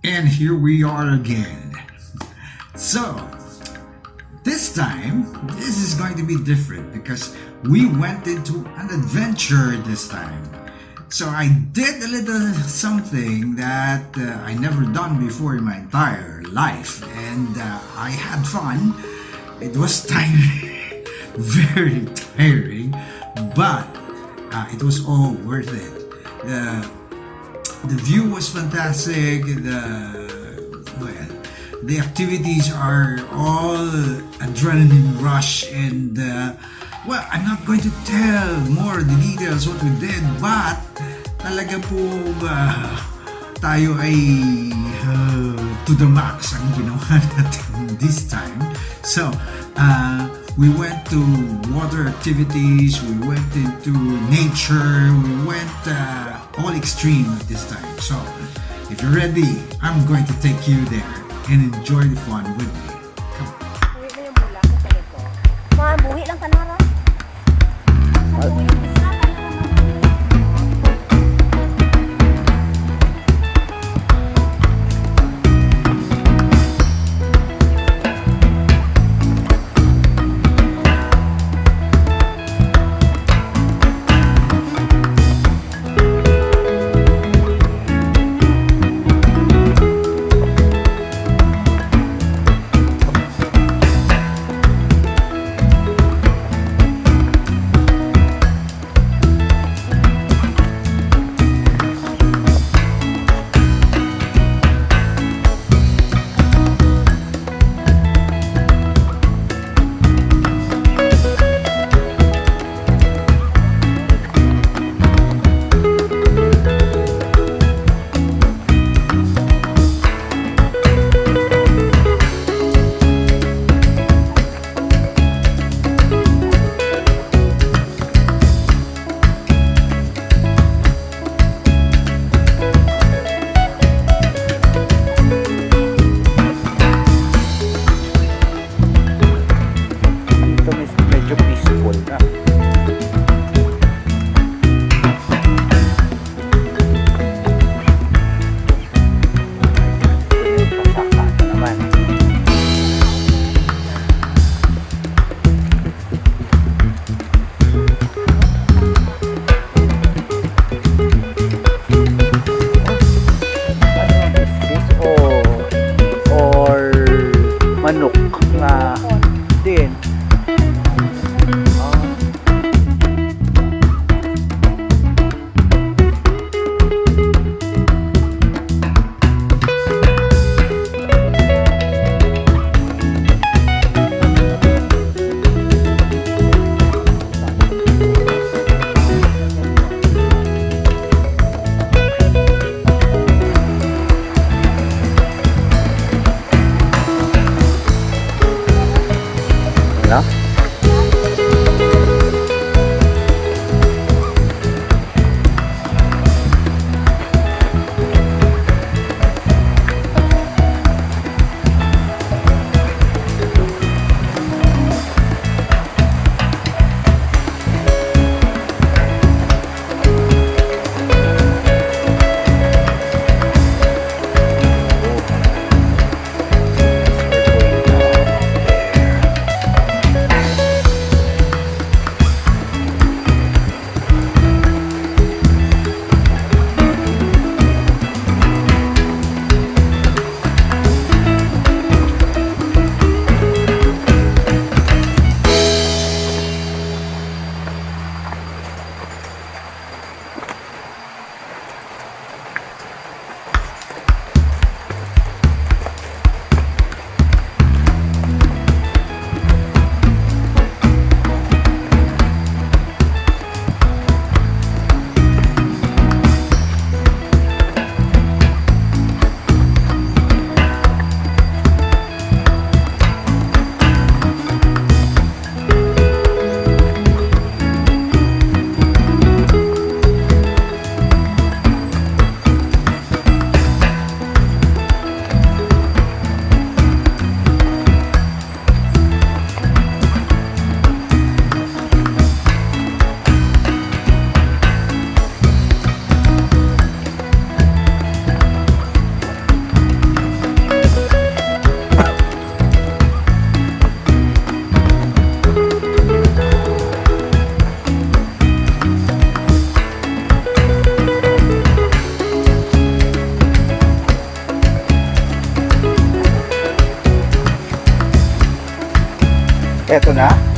And here we are again. So, this time, this is going to be different because we went into an adventure this time. So I did a little something that I never done before in my entire life, and I had fun. It was tiring, very tiring, but it was all worth it. The view was fantastic. The activities are all adrenaline rush, and well, I'm not going to tell more the details what we did, but talaga po tayo ay to the max ang ginawa natin this time. So, we went to water activities, we went into nature, we went all extreme at this time. So, if you're ready, I'm going to take you there and enjoy the fun with me. Come on. Mga buhi lang kanara. Eto na.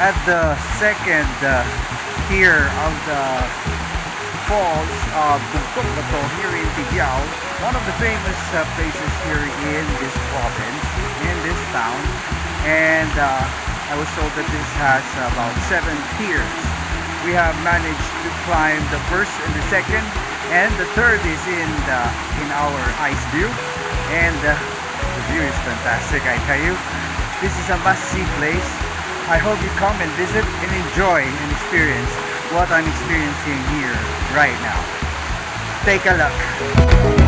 at the second tier of the falls of Bug-tong Bato here in Tibiao, one of the famous places here in this province, in this town. And I was told that this has about 7 tiers. We have managed to climb the first and the second, and the third is in our ice view. And the view is fantastic, I tell you. This is a must-see place. I hope you come and visit and enjoy and experience what I'm experiencing here right now. Take a look.